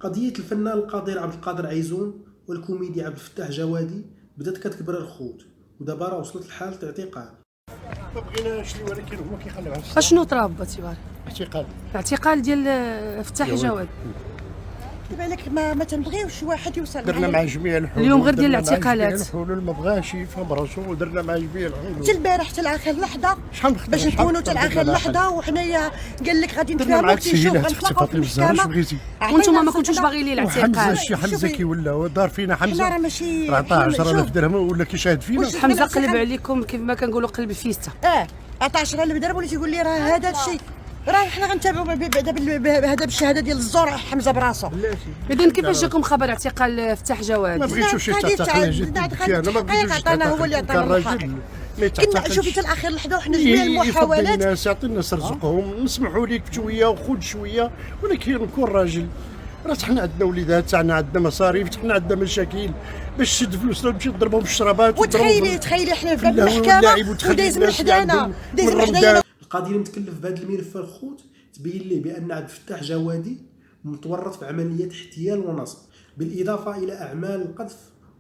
قضية الفنان القدير عبد القادر عيزون والكوميدي عبد الفتاح جوادي بدات كتكبر الخوت، ودابا راه وصلت الحال اعتقال. ما بغيناش ولكن هما كيخليوها في اشنو طراب باتيبار؟ اعتقال ديال فتاح جواد. دابا لك ما تنبغيوش واحد يوصل درنا مع جميع الحلول اليوم غير ديال الاعتقالات. الحلول ما بغاش يفهم راسو ودرنا مع جميع الحلول حتى البارح حتى لاخر لحظه باش نكونوا حتى لاخر لحظه، وحنايا قال لك غادي نتفاهموا تسجيل غنتلاقاو في المحكمه. وانتم ما كنتوش باغيين ليه الاعتقال. الاعتقال. حمزه كيولى دار فينا حمزه، راه ماشي عطاه 10,000 درهم ولا كيشاهد فينا. حمزه قلب عليكم كيف ما كنقولوا قلب فيستا. عطاه 10,000 درهم ولا تيقول لي راه هذا الشيء، راه حنا غنتابعوا هذا بالشهاده ديال الزور حمزه براسو. اذا كيفاش جاكم خبر اعتقال فتاح جواد؟ ما بغيتوش يعتقل، جيت انا ما بغيتوش عطانا هو اللي عطانا الحق. كنا شوفي حتى الاخير لحظه وحنا جميع المحاولات يعطي الناس رزقهم، نسمحوا ليك بشويه وخذ شويه، ولكن نكون راجل. راه حنا عندنا وليدات تاعنا، عندنا مصاريف، حنا عندنا مشاكل باش تشد فلوسنا نمشي نضربهم في الشرابات. وتخيلي حنا في المحكمه ودايز من حدانا القاضي اللي متكلف بهذا الملف الخوت تبين ليه بان عبد الفتاح جوادي متورط في عمليات احتيال ونصب، بالاضافه الى اعمال القذف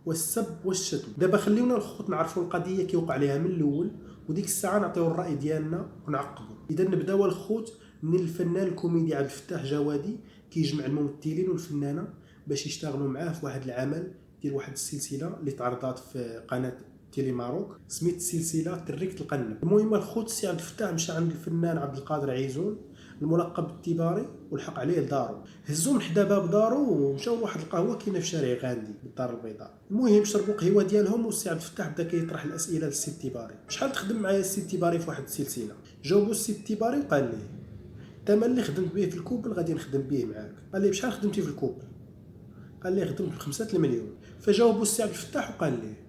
والسب والشتم. دابا خليونا الخوت نعرفوا القضيه كيوقع عليها من الاول، وديك الساعه نعطيو الراي ديالنا ونعقبوا. اذا نبداو الخوت من الفنان الكوميدي عبد الفتاح جوادي كيجمع الممثلين والفنانه باش يشتغلوا معاه في واحد العمل ديال واحد السلسله اللي تعرضات في قناه تيلي ماروك سميت السلسله تريكة القنب. المهم الخوت السي عبد الفتاح مشى عند الفنان عبد القادر عيزون الملقب بالتباري والحق عليه لدارو، هزو من حدا باب دارو ومشاو لواحد القهوه كاينه في شارع غاندي بالدار البيضاء. المهم شربوا قهوه ديالهم والسي عبد الفتاح بدا كيطرح الاسئله للسي التباري. شحال تخدم معايا السي التباري في واحد السلسله؟ جاوبوا السي التباري وقال ليه الثمن اللي خدمت به في الكوبل غادي نخدم به معاك. قال ليه بشحال خدمتي في الكوبل؟ قال ليه خدمت ب5 المليون. فجاوبوا السي عبد الفتاح وقال ليه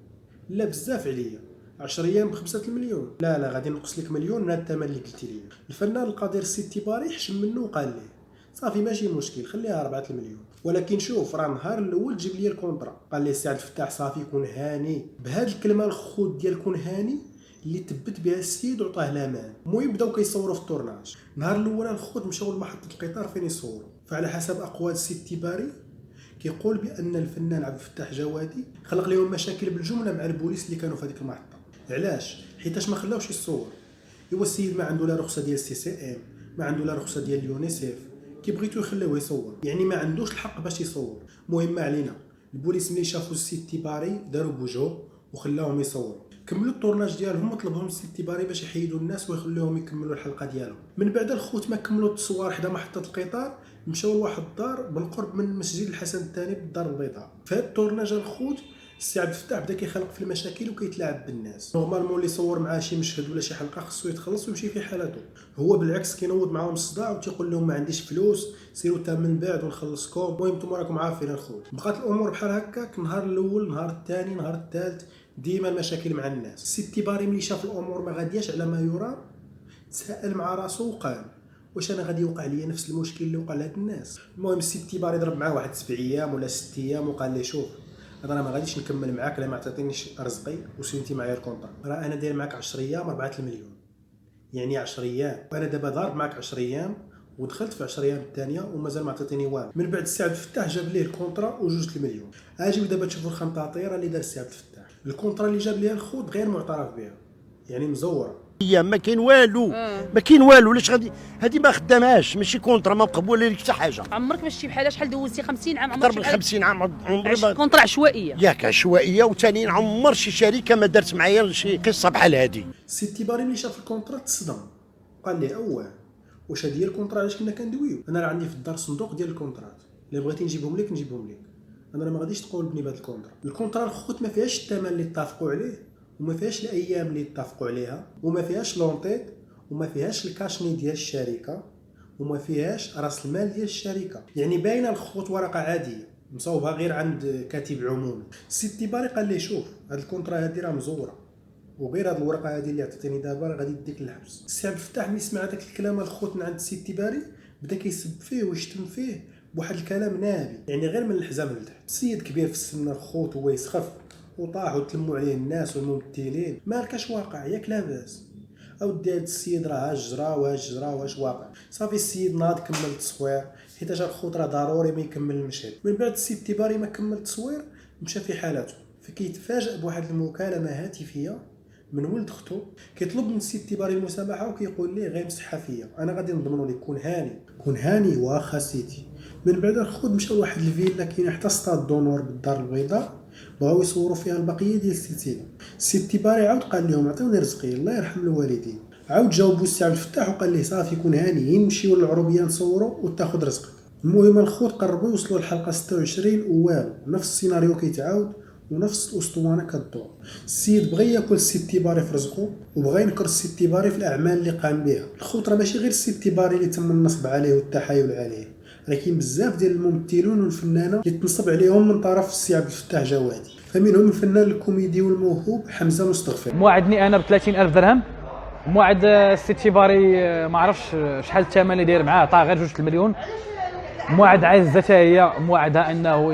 لا بزاف عليا، 10 ايام ب5 المليون. لا غادي نقص لك مليون من هذا الثمن اللي قلتي لي. الفنان القدير السي التباري حشم منه وقال ليه صافي ماشي مشكل خليها 4 المليون، ولكن شوف راه النهار الاول جيب لي الكونطرا. قال ليه السي عبد الفتاح صافي كون هاني. بهذه الكلمه الخوت ديال كون هاني اللي تبت بها السيد وعطاه الامان. المهم بداو كيصوروا في التورناج. النهار الاول الخوت مشاو لمحطه القطار فين يصوروا، فعلى حسب اقوال السي التباري كيقول بان الفنان عبد الفتاح جوادي خلق لهم مشاكل بالجمله مع البوليس اللي كانوا في هذيك المحطه. علاش؟ حيتاش ما خلاوش يصور. ايوا السيد ما عنده لا رخصه ديال CCM، ما عنده لا رخصه ديال اليونيسيف، كي بغيتو يخليوه يصور، يعني ما عندوش الحق باش يصور. المهم ما علينا، البوليس ملي شافوا السي التباري داروا بوجهو وخلاوهم يصوروا. كملوا الطورناج ديالهم وطلبهم السي التباري باش يحيدوا الناس ويخليوهم يكملوا الحلقه ديالهم. من بعد الخوت ما كملوا التصوير حدا محطه القطار مشاو لواحد الدار بالقرب من مسجد الحسن الثاني بالدار البيضاء. في هذا الطورناج الخوت السي عبد الفتاح بدا كيخلق في المشاكل وكيتلاعب بالناس. نورمالمون اللي صور معاه شي مشهد ولا شي حلقه خصو يتخلص ويمشي في حالته، هو بالعكس كينوض معاهم الصداع وتيقول لهم ما عنديش فلوس سيروا تا من بعد ونخلصكم. المهم نتوما راكم عارفين الخوت. بقات الامور بحال هكاك، النهار الاول النهار الثاني النهار الثالث ديما المشاكل مع الناس. السي التباري ملي شاف الامور ما غادياش على ما يرام تساءل مع راسو وقال واش انا غادي يوقع لي نفس المشكل اللي وقع لهاد الناس؟ المهم السي التباري ضرب معاه واحد 7 ايام ولا 6 ايام وقال لي شوف انا ما غاديش نكمل معاك الا ما عطيتينيش رزقي وسينتي معايا الكونطرا. راه انا داير معاك 10 ايام 4 المليون، يعني 10 ايام، وانا دابا ضارب معاك 10 ايام ودخلت في 10 ايام الثانيه ومازال ما عطيتيني والو. من بعد السي عبد الفتاح جاب ليه الكونطرا و2 المليون. اجيو دابا تشوفوا الخنطاطيره اللي دار السي عبد الفتاح. الكونطرا اللي جاب ليها الخوت غير معترف بها، يعني مزوره. ما كاين والو، ما كاين والو. علاش غادي هذه ما خدامهاش؟ ماشي كونطرا، ما مقبوله لك حتى حاجه. عمرك ما شتي بحالها؟ شحال دوزتي 50 عام عمرك؟ قرب 50 عام عمري كونطرا عشوائيه. ياك عشوائيه، وثاني عمر شي شركه ما دارت معايا شي قصه بحال هذه. السي التباري ملي شاف الكونطرا تصدم، قال لي واش هذه هي الكونطرا علاش كنا كندويو؟ انا راه عندي في الدار صندوق ديال الكونطرات، الا بغيتي نجيبهم لك نجيبهم لك. انا راه ما غاديش تقول بني بهذا الكونطرا الخوت ما فيهاش الثمن اللي اتفقوا عليه، وما فيهاش الايام اللي اتفقوا عليها، وما فيهاش لونطيط، وما فيهاش الكاشني ديال الشركه، وما فيهاش راس المال ديال الشركه. يعني باينه الخوت ورقه عاديه مصوبها غير عند كاتب عمومي. السي التباري قال لي شوف هاد الكونطرا هادي راه مزوره، وغير هاد الورقه هادي اللي عطيتيني دابا راه غادي يديك للحبس. السي عبد الفتاح ملي سمع داك الكلام الخوت من عند السي التباري بدا كيسب فيه ويشتم فيه بواحد الكلام نابي، يعني غير من الحزام لتحت. السيد كبير في السن الخوت هو يسخف وطاح وتلموا عليه الناس والممثلين. مالكاش واقع ياك لاباس اودي هاد السيد راه هاجرا واش واقع. صافي السيد ناض كمل التصوير حيت جا الخوت راه ضروري ما يكمل المشهد. من بعد السي التباري ما كمل التصوير مشى في حالاته، فكيتفاجأ بواحد المكالمه هاتفيه من ولد اختو كيطلب من السي التباري المسامحه وكيقول ليه غيمسحها فيا، انا غادي نضمنوا لك كون هاني واخا سيتي. من بعد الخوت مشى لواحد الفيلا كاينه حتى ستاد دونور بالدار البيضاء، بغاو يصوروا فيها البقيه ديال السلسله. السي التباري عاود قال لهم عطيوني رزقي الله يرحم الوالدين. عاود جاوبوا السي عبد الفتاح وقال ليه صافي كون هاني نمشيو للعروبيه نصوروا وتاخذ رزقك. المهم الخوت قربوا يوصلوا للحلقه 26 ووالو نفس السيناريو كيتعاود ونفس الاسطوانه كدور. السيد بغى ياكل السي التباري في رزقه وبغى ينكر السي التباري في الاعمال اللي قام بها. الخوت راه ماشي غير السي التباري اللي تم النصب عليه والتحايل عليه، لكن بزاف ديال الممثلون والفنانه اللي تنصب عليهم من طرف السي عبد الفتاح جوادي، فمنهم الفنان الكوميدي والموهوب حمزه مستغفر. موعدني انا ب 30,000 درهم، موعد السي التباري ما عرفش شحال الثمن اللي داير معاه، عطاه غير 2 المليون. موعد عزه حتى هي موعدها انه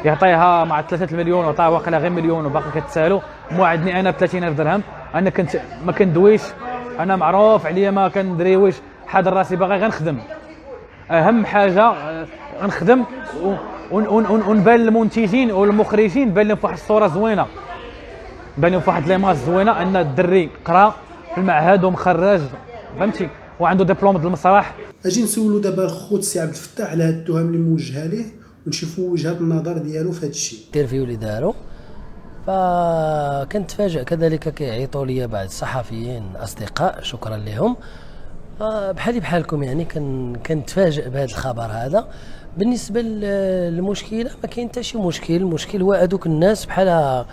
يعطيها مع 3 المليون وعطاها واقيلا غير مليون وباقي كتسالو. موعدني انا ب 30,000 درهم، انا كنت ما كندويش، انا معروف عليا ما كندريويش، حاضر راسي باغي غنخدم، اهم حاجه غنخدم ونبان للمنتجين والمخرجين بان لهم في واحد الصوره زوينه، بان لهم في واحد ليماج زوينه ان الدري قرا في المعهد ومخرج فهمتي وعنده دبلوم د المسرح. اجي نسولو دابا الخوت السي عبد الفتاح على هاد التهم اللي موجهه ليه ونشوفوا وجهه النظر ديالو في هذا الشيء. الانترفيو اللي داروا فكنت تفاجئ كذلك كيعيطوا لي بعض الصحفيين اصدقاء شكرا لهم بحالي بحالكم، يعني كنتفاجئ بهذا الخبر هذا. بالنسبه للمشكله ما كاين حتى شي مشكل، المشكل هو هذوك الناس بحال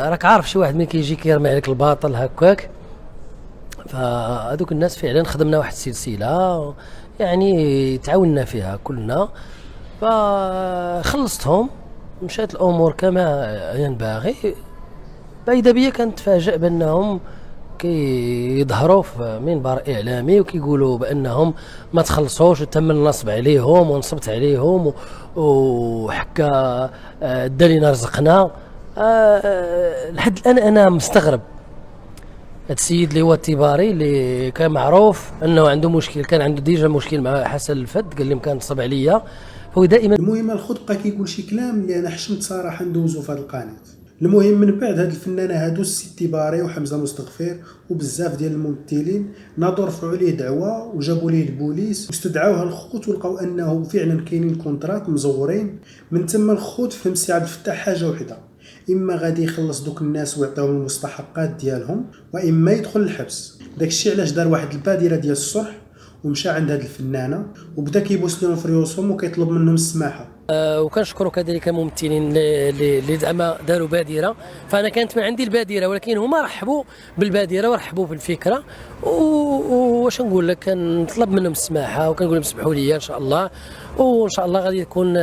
راك عارف شي واحد ملي كيجي كيرمي عليك الباطل هكاك، فهذوك الناس فعلا خدمنا واحد السلسله يعني تعاوننا فيها كلنا، فخلصتهم مشات الامور كما ينبغي. بايده بيا كنتفاجئ بانهم كيظهروا في منبر اعلامي وكيقولوا بانهم ما تخلصوش وتم النصب عليهم ونصبت عليهم وحكا دالينا رزقنا. لحد الان انا مستغرب. هذا السيد اللي هو التباري اللي كان معروف انه عنده مشكل، كان عنده ديجا مشكل مع حسن الفد، قال لي كان نصب عليا هو دائما. المهم الخوت بقى كيقول شي كلام اللي انا حشمت صراحه ندوزو في هذه القناه. المهم من بعد هاد الفنانه هادو السي التباري وحمزه مستغفر وبزاف ديال الممثلين ناضوا رفعوا عليه دعوه وجابوا ليه البوليس واستدعوه الخوت ولقاو انه فعلا كاينين كونترات مزورين. من تما الخوت فهم السي عبد الفتاح حاجه وحده، اما غادي يخلص دوك الناس ويعطيهم المستحقات ديالهم واما يدخل الحبس. داكشي علاش دار واحد البادره ديال الصلح ومشى عند هاد الفنانه وبدا كيبوس لهم في ريوسهم وكيطلب منهم السماحه. وكنشكروا كذلك الممثلين اللي زعما داروا بادره، فانا كانت من عندي البادره ولكن هما رحبوا بالبادره ورحبوا بالفكره. واش نقول لك، كنطلب منهم السماحه وكنقول لهم سمحوا لي ان شاء الله، وان شاء الله غادي يكون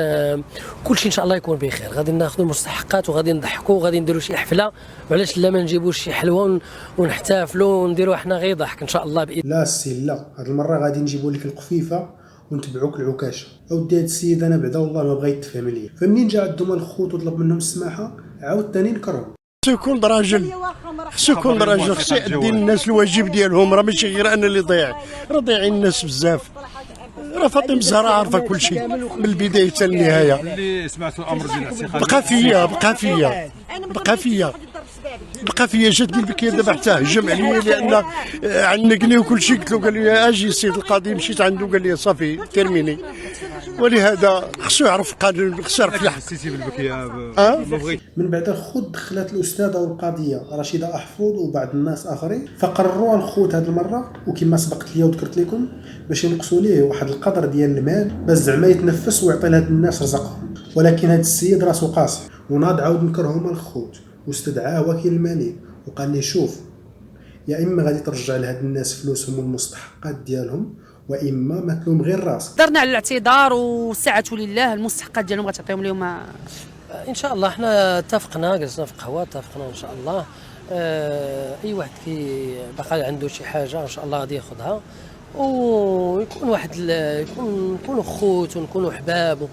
كل شيء ان شاء الله يكون بخير. غادي ناخذوا المستحقات وغادي نضحكوا وغادي نديروا شي حفله، وعلاش لا ما نجيبوش شي حلوه ونحتفلوا ونديروا احنا غير ضحك ان شاء الله باذن. لا السي لا، هاد المره غادي نجيبوا لك القفيفه ونتبعوك العكاشه. اودي هاد السيد انا بعدا والله ما بغا يتفهم ليا، فمنين جا عندهم الخوت وطلب منهم السماحه عاود ثاني نكرهم. خصو يكون راجل، خصو يكون راجل، خصو يأدي الناس الواجب ديالهم، راه ماشي غير انا اللي ضيع، راه ضايعين الناس بزاف. راه فاطمه الزهراء عارفه كل شيء من البدايه حتى النهايه. اللي سمعتوا الامر ديال الاعتقال بقى فيا جاتني البكيه دابا حتى هجم عليا لان عنقني وكل شيء. قلت له قال لي اجي السيد القاضي، مشيت عنده قال لي صافي ترميني. ولهذا خصو يعرف القانون، خصو يعرف يحكم. حسيتي بالبكيه من بعد الخوت دخلت الاستاذه والقاضيه رشيده احفوظ وبعض الناس اخرين، فقرروا الخوت هذه المره وكما سبقت ليا وذكرت لكم باش ينقصوا ليه واحد القدر ديال المال باش زعما يتنفس ويعطي لهاد الناس رزقهم. ولكن هذا السيد راسو قاصر وناض عاود نكرهم الخوت واستدعاه وكيل الماليه وقال لي شوف، يا اما غادي ترجع لهاد الناس فلوسهم والمستحقات ديالهم واما ماكلهم غير راسك. درنا على الاعتذار وساعته لله، المستحقات ديالهم غتعطيهم لهم ان شاء الله. احنا اتفقنا، جلسنا في قهوه اتفقنا ان شاء الله. اي واحد كي بقى عنده شي حاجه ان شاء الله غادي ياخذها ويكون واحد نكونوا خوت ونكونوا احباب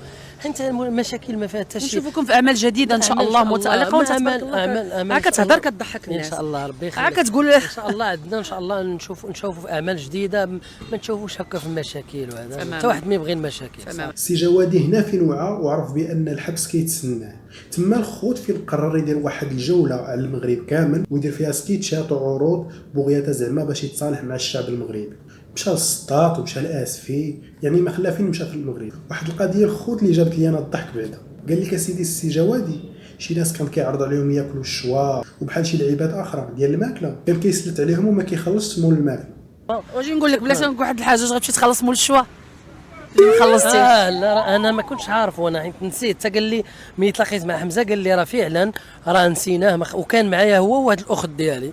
انت المشاكل ما فيها حتى شي. نشوفكم في اعمال جديده ان شاء الله متالقه وتتبارك الله. هاك تهضر كتضحك الناس ان شاء الله ربي يخليك. هاك تقول ان شاء الله عندنا ان شاء الله نشوفوا في اعمال جديده ما نشوفوش هكا في المشاكل وهذا حتى واحد ما يبغي المشاكل. سي جوادي هنا فين وعى وعرف بان الحبس كيتسناه. تما الخوت فين قرر يدير واحد الجوله على المغرب كامل ويدير فيها سكيتشات وعروض بغيتها زعما باش يتصالح مع الشعب المغربي. مشى للسطاط ومشى لاسفي، يعني ما خلا فين مشى في المغرب. واحد القضيه الخوت اللي جابت لي انا الضحك بعدا، قال لك اسيدي السي جوادي شي ناس كان كيعرضوا عليهم ياكلوا الشوا وبحال شي لعيبات اخرى ديال الماكله كان كيسلت عليهم وما كيخلصش مول الماكله. واجي نقول لك بلاتي نقول واحد الحاجه، غتمشي تخلص مول الشوا اللي خلصتي. لا انا ما كنتش عارف وانا حيت نسيت. حتى قال لي ملي تلاقيت مع حمزه قال لي راه فعلا راه نسيناه وكان معايا هو وواحد الاخت ديالي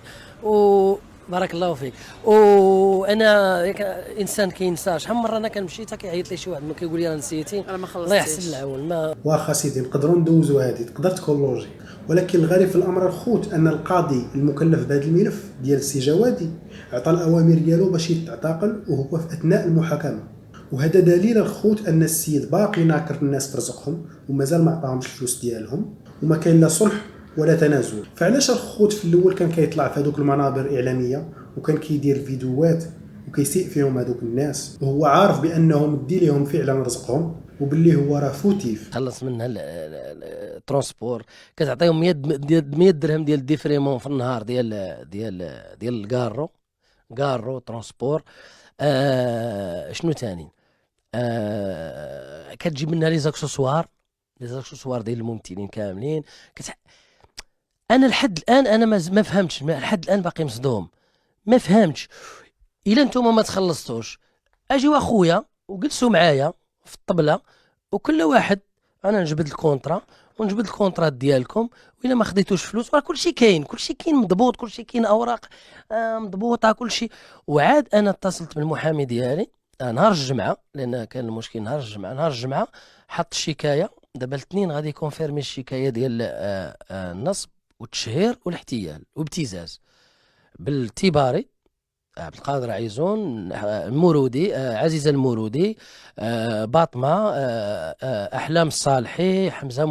بارك الله فيك. وانا انسان كينسى. شحال من مره انا كنمشي حتى كيعيط لي شي واحد ما كيقول لي راه نسيتي الله يحسن العون. ما واخا سيدي نقدروا ندوزوا هذه، تقدر تكون لوجي، ولكن الغريب في الامر الخوت ان القاضي المكلف بهذا الملف ديال السي جوادي عطى الاوامر ديالو باش يتعتقل وهو في اثناء المحاكمه. وهذا دليل الخوت ان السيد باقي ناكر الناس في رزقهم ومازال ما عطاهمش الفلوس ديالهم وما كاين لا صلح ولا تنازل. فعلاش الخوت في الاول كان كيطلع في هذوك المنابر الاعلاميه وكان كيدير فيديوهات وكيسيء فيهم هذوك الناس وهو عارف بانهم مدي لهم فعلا رزقهم وباللي هو راه فوتيف. خلص منها الترونسبور كتعطيهم 100 درهم ديال الديفريمون في النهار ديال الكارو ترونسبور. شنو ثاني كتجيب منها لي زاكسوسوار ديال الممثلين كاملين. انا لحد الان انا ما فهمتش، لحد الان باقي مصدوم ما فهمتش. الا نتوما ما تخلصتوش اجيو اخويا وجلسوا معايا في الطبله وكل واحد انا نجبد الكونطرا ونجبد الكونطرات ديالكم، والا ما خديتوش فلوس راه كلشي كاين مضبوط، كلشي كاين اوراق مضبوطه كلشي. وعاد انا اتصلت بالمحامي ديالي نهار الجمعه لان كان المشكل نهار الجمعه حط الشكايه. دابا الاثنين غادي يكونفيرمي الشكايه ديال النصب والتشهير والاحتيال وابتزاز بالتباري عبد القادر عيزون، المورودي عزيزه المورودي، باطمه، احلام الصالحي، حمزه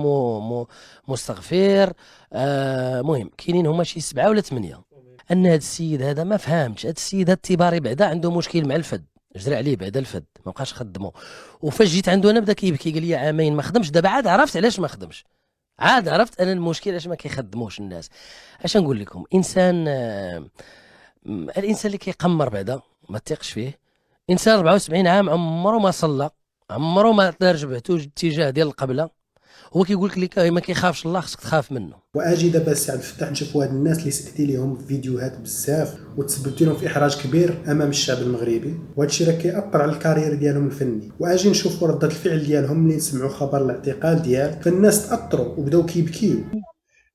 مستغفر. مهم كاينين هما شي 7 ولا 8. ان هذا السيد هذا ما فهمتش. هذا السيد هذا التباري بعدا عنده مشكل مع الفد، جرى عليه بعدا الفد ما بقاش خدمه. وفاش جيت عنده انا بدا كيبكي قال لي عامين ما خدمش. دابا عاد عرفت علاش ما خدمش، عاد عرفت انا المشكل علاش ما كيخدموش الناس. اش نقول لكم، الانسان اللي كيقمر بعدا ما تثقش فيه. انسان 74 عام عمره ما صلى، عمره ما دار جبهته اتجاه ديال القبله، هو كيقول لك ما كيخافش الله، خصك تخاف منه. واجي دابا السي عبد الفتاح نشوفوا هاد الناس اللي سقتي لهم فيديوهات بزاف وتسببتي لهم في احراج كبير امام الشعب المغربي، وهذا الشيء راه كيأثر على الكارير ديالهم الفني. واجي نشوفوا ردة الفعل ديالهم ملي سمعوا خبر الاعتقال ديالك، فالناس تاثروا وبداو كيبكيو.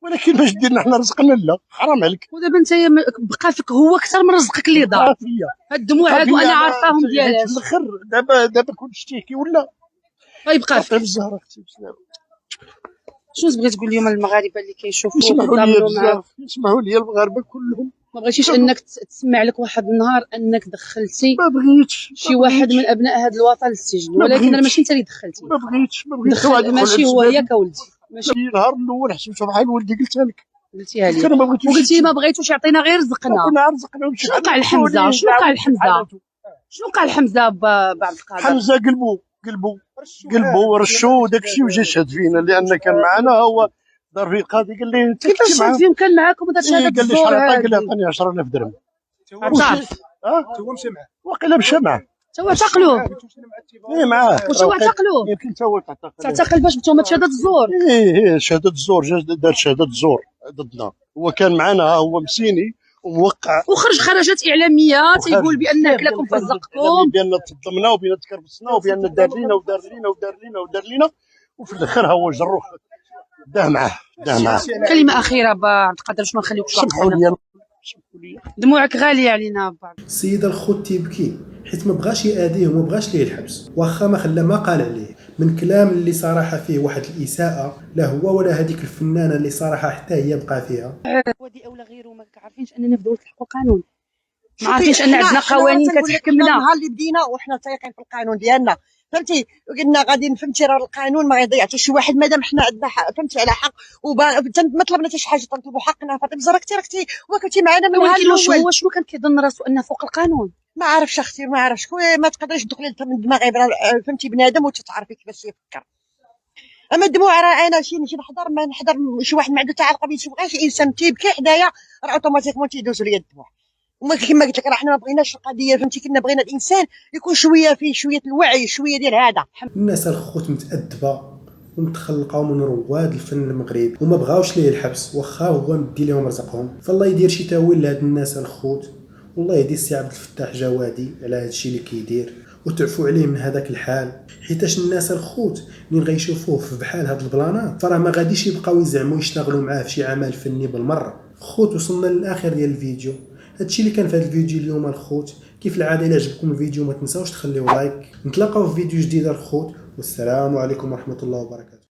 ولكن باش ديرنا حنا رزقنا لا حرام عليك. ودابا انت بقى فيك هو اكثر من رزقك اللي دار. هاد الدموع هادو انا عارفاهم ديالاش. في الاخر دابا كلشي تيحكي ولا غيبقى فيك الزهره اختي بسلام. شنو بغيت تقول لهم المغاربه اللي كيشوفوا يسمعوا لي المغاربه كلهم. ما بغيتيش انك تسمع لك واحد النهار انك دخلتي ما بغيتش شي واحد من ابناء هذا الوطن للسجن، ولكن راه ماشي انت اللي دخلتي. ما بغيتش ماشي هو ياك ولدي. ماشي النهار الاول حسبتها بحال ولدي قلتها لك. قلتيها لي وقلتي ما بغيتوش يعطينا غير رزقنا. شنو وقع لحمزه؟ شنو وقع لحمزه بعد القضاء؟ حمزه قلبو رشو داكشي وجا شاد فينا لان كان معنا هو دار فيه القاضي قال لي كيفاش شاد فيهم كان معاكم ودار شهاده الزور؟ قال لي شحال عطاني 10000 درهم. عطاك هو مشى معاه واقيلا مشى معاه تا هو اعتقلوه. ايه معاه واش هو اعتقلوه؟ يمكن تا هو تعتقل باش بتهمه شهاده الزور. ايه شهاده الزور دار شهاده الزور ضدنا. هو كان معنا هو مسيني وموقع وخرج خرجات اعلاميه تيقول بان اكلكم في رزقكم بان تظلمنا وبان تكربسنا وبان دار لينا وفي الاخر هو جروح داه معاه. كلمه اخيره عبد القادر باش ما نخليوكش. سمحوا لي دموعك غاليه علينا با. السيد الخوت تيبكي حيت ما بغاش يأذيه وما بغاش ليه الحبس، واخا ما خلى ما قال عليه من كلام اللي صراحه فيه واحد الاساءه لا هو ولا هذيك الفنانه اللي صراحه حتى هي بقى فيها. ودي اولا غيره ما عارفينش اننا في دوله الحق والقانون. ما عارفينش ان عندنا قوانين كتحكمنا. النهار اللي بدينا وحنا تايقين في القانون ديالنا، فهمتي، وقلنا غادي فهمتي راه القانون ما يضيع حتى شي واحد مادام حنا عندنا حق، فهمتي، على حق ما طلبنا حتى شي حاجه، تنطلبوا حقنا. فاطمه زهراء كنتي وكنتي معنا من ولكن الأول. هو شنو كان كيظن راسو انه فوق القانون؟ ما عرفش اختي، ما عرفش، ما تقدريش تدخلي من دماغ فهمتي بنادم وتتعرفي كيفاش يفكر. اما الدموع راه انا شي نحضر ما نحضر شي واحد ما عنده تعلق بين شي انسان تيبكي حدايا راه اوتوماتيكمون تيدوزوا ليا الدموع. وما كما قلت لك راه حنا ما بغيناش القضيه، فهمتي، كنا بغينا الانسان يكون شويه فيه شويه الوعي، شويه ديال هذا. الناس الخوت متأدبة ومتخلقة ومن رواد الفن المغربي وما بغاوش ليه الحبس واخا هو مدي لهم رزقهم. فالله يدير شي تاويل لهاد الناس الخوت، والله يهدي السي عبد الفتاح جوادي على هادشي اللي كيدير وتعفو عليه من هذاك الحال، حيتاش الناس الخوت منين غيشوفوه في بحال هاد البلانات فراه ما غاديش يبقاو يزعموا يشتغلوا معاه في شي عمل فني بالمره. خوت وصلنا للاخر ديال الفيديو، هادشي اللي كان في هذا الفيديو اليوم الخوت. كيف العاده الى عجبكم الفيديو ما تنساوش تخليو لايك. نتلاقاو في فيديو جديد الخوت، والسلام عليكم ورحمه الله وبركاته.